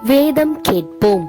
வேதம் கேட்போம்.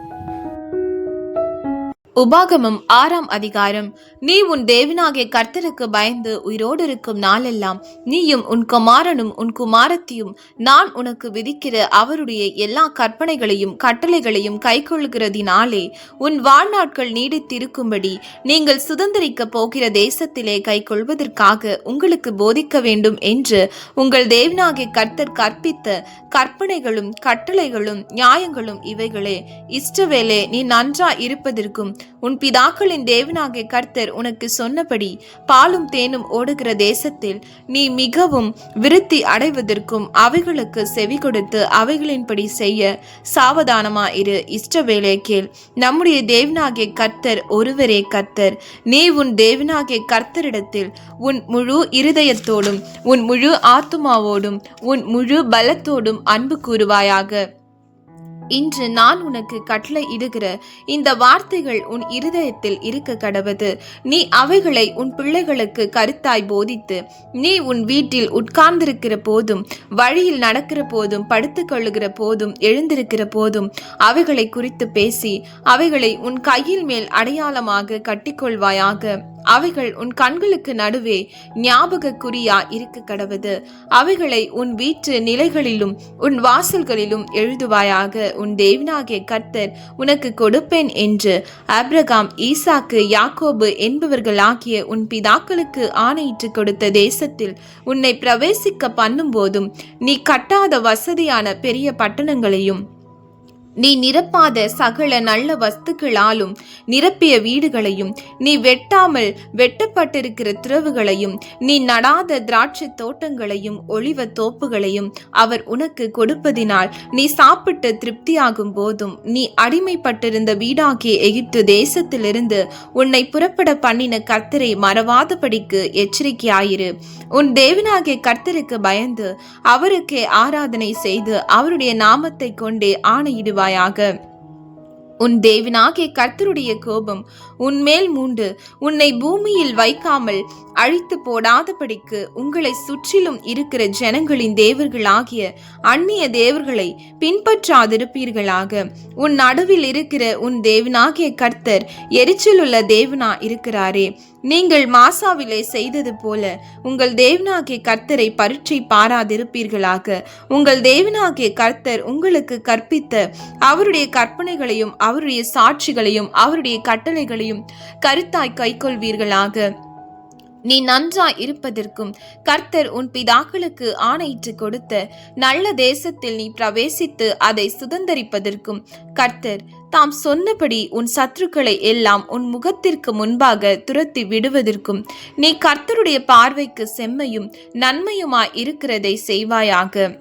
உபாகமம் 6ஆம் அதிகாரம். நீ உன் தேவனாகிய கர்த்தருக்கு பயந்து உயிரோடு இருக்கும் நாளெல்லாம் நீயும் உன் குமாரனும் உன் குமாரத்தியும் நான் உனக்கு விதிக்கிற அவருடைய எல்லா கற்பனைகளையும் கட்டளைகளையும் கைக்கொள்கிறதினாலே உன் வாழ்நாட்கள் நீடித்திருக்கும்படி நீங்கள் சுதந்திரிக்க போகிற தேசத்திலே கைக்கொள்வதற்காக உங்களுக்கு போதிக்க வேண்டும் என்று உங்கள் தேவனாகிய கர்த்தர் கற்பித்த கற்பனைகளும் கட்டளைகளும் நியாயங்களும் இவைகளே. இஷ்டவேளே, நீ நன்றா இருப்பதற்கும் உன் பிதாக்களின் தேவனாகிய கர்த்தர் உனக்கு சொன்னபடி பாலும் தேனும் ஓடுகிற தேசத்தில் நீ மிகவும் விருத்தி அடைவதற்கும் அவைகளுக்கு செவி கொடுத்து அவைகளின்படி செய்ய சாவதானமாயிரு. இஷ்டவேளே கேள், நம்முடைய தேவனாகிய கர்த்தர் ஒருவரே கர்த்தர். நீ உன் தேவனாகிய கர்த்தரிடத்தில் உன் முழு இருதயத்தோடும் உன் முழு ஆத்துமாவோடும் உன் முழு பலத்தோடும் அன்பு கூறுவாயாக. இன்று நான் உனக்கு கட்டளை இடுகிற இந்த வார்த்தைகள் உன் இருதயத்தில் இருக்க கடவது. நீ அவைகளை உன் பிள்ளைகளுக்கு கருத்தாய் போதித்து நீ உன் வீட்டில் உட்கார்ந்திருக்கிற போதும் வழியில் நடக்கிற போதும் படுத்துக் கொள்ளுகிற போதும் எழுந்திருக்கிற போதும் அவைகளை குறித்து பேசி அவைகளை உன் கையில் மேல் அடையாளமாக கட்டிக்கொள்வாயாக. அவைகள் உன் கண்களுக்கு நடுவே ஞாபக குறியா இருக்க கடவது. அவைகளை உன் வீட்டு நிலைகளிலும் உன் வாசல்களிலும் எழுதுவாயாக. உன் தேவனாகிய கர்த்தர் உனக்கு கொடுப்பேன் என்று ஆபிரகாம், ஈசாக்கு, யாக்கோபு என்பவர்களாகிய உன் பிதாக்களுக்கு ஆணையிட்டு கொடுத்த தேசத்தில் உன்னை பிரவேசிக்க பண்ணும் போதும் நீ கட்டாத வசதியான பெரிய பட்டணங்களையும் நீ நிரப்பாத சகல நல்ல வஸ்துக்களாலும் நிரப்பிய வீடுகளையும் நீ வெட்டாமல் வெட்டப்பட்டிருக்கிற திறவுகளையும் நீ நடாத திராட்சை தோட்டங்களையும் ஒளிவ தோப்புகளையும் அவர் உனக்கு கொடுப்பதினால் நீ சாப்பிட்டு திருப்தியாகும் போதும் நீ அடிமைப்பட்டிருந்த வீடாகிய எகிப்து தேசத்திலிருந்து உன்னை புறப்பட பண்ணின கர்த்தரை மறவாதபடிக்கு எச்சரிக்கையாயிரு. உன் தேவனாகிய கர்த்தருக்கு பயந்து அவருக்கே ஆராதனை செய்து அவருடைய நாமத்தை கொண்டே ஆணையிடுவார். உன் தேவனாகிய கர்த்தருடைய கோபம் உன்மேல் மூண்டு உன்னை பூமியில் வைக்காமல் அழித்து போடாதபடிக்கு உங்களை சுற்றிலும் இருக்கிற ஜனங்களின் தேவர்களாகிய அந்நிய தேவர்களை பின்பற்றாதிருப்பீர்களாக. உன் நடுவில் இருக்கிற உன் தேவனாகிய கர்த்தர் எரிச்சலுள்ள தேவனா இருக்கிறாரே. நீங்கள் மாசாவிலே செய்தது போல உங்கள் தேவனாகிய கர்த்தரை பரீட்சை பாராதிருப்பீர்களாக. உங்கள் தேவனாகிய கர்த்தர் உங்களுக்கு கற்பித்த அவருடைய கற்பனைகளையும் அவருடைய சாட்சிகளையும் அவருடைய கட்டளைகளையும் கருத்தாய் கைக்கொள்வீர்களாக. நீ நன்றாய் இருப்பதற்கும் கர்த்தர் உன் பிதாக்களுக்கு ஆணையிட்டு கொடுத்த நல்ல தேசத்தில் நீ பிரவேசித்து அதை சுதந்தரிப்பதற்கும் கர்த்தர் தாம் சொன்னபடி உன் சத்துருக்களை எல்லாம் உன் முகத்திற்கு முன்பாக துரத்தி விடுவதற்கும் நீ கர்த்தருடைய பார்வைக்கு செம்மையும் நன்மையுமாய் இருக்கிறதை செய்வாயாக.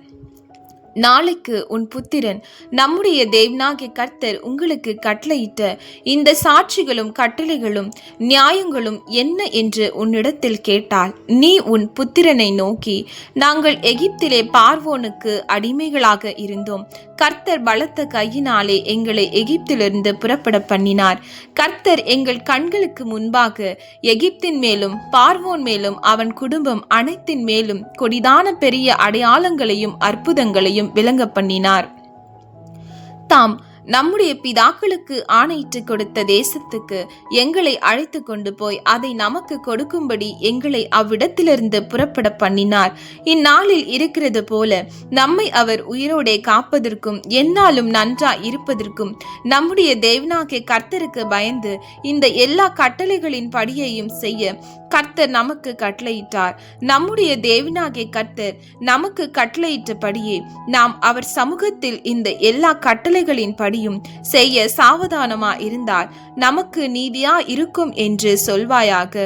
நாளைக்கு உன் புத்திரன் நம்முடைய தேவனாகிய கர்த்தர் உங்களுக்கு கட்டளையிட்ட இந்த சாட்சிகளும் கட்டளைகளும் நியாயங்களும் என்ன என்று உன்னிடத்தில் கேட்டால் நீ உன் புத்திரனை நோக்கி, நாங்கள் எகிப்திலே பார்வோனுக்கு அடிமைகளாக இருந்தோம். கர்த்தர் பலத்த கையினாலே எங்களை எகிப்திலிருந்து புறப்பட பண்ணினார். கர்த்தர் எங்கள் கண்களுக்கு முன்பாக எகிப்தின் மேலும் பார்வோன் மேலும் அவன் குடும்பம் அனைத்தின் மேலும் கொடிதான பெரிய அடையாளங்களையும் அற்புதங்களையும் விளங்க பண்ணினார். தாம் நம்முடைய பிதாக்களுக்கு ஆணையிட்டு கொடுத்த தேசத்துக்கு எங்களை அழைத்து கொண்டு போய் அதை நமக்கு கொடுக்கும்படி எங்களை அவ்விடத்திலிருந்து புறப்பட பண்ணினார். இந்நாளில் இருக்கிறது போல நம்மை அவர் உயிரோடே காப்பதற்கும் எந்நாளும் நன்றா இருப்பதற்கும் நம்முடைய தேவனாகிய கர்த்தருக்கு பயந்து இந்த எல்லா கட்டளைகளின் படியையும் செய்ய கர்த்தர் நமக்கு கட்டளையிட்டார். நம்முடைய தேவனாகிய கர்த்தர் நமக்கு கட்டளையிட்டபடியே நாம் அவர் சமூகத்தில் இந்த எல்லா கட்டளைகளின் படியும் செய்ய சாவதானமா இருந்தால் நமக்கு நீதியா இருக்கும் என்று சொல்வாயாக.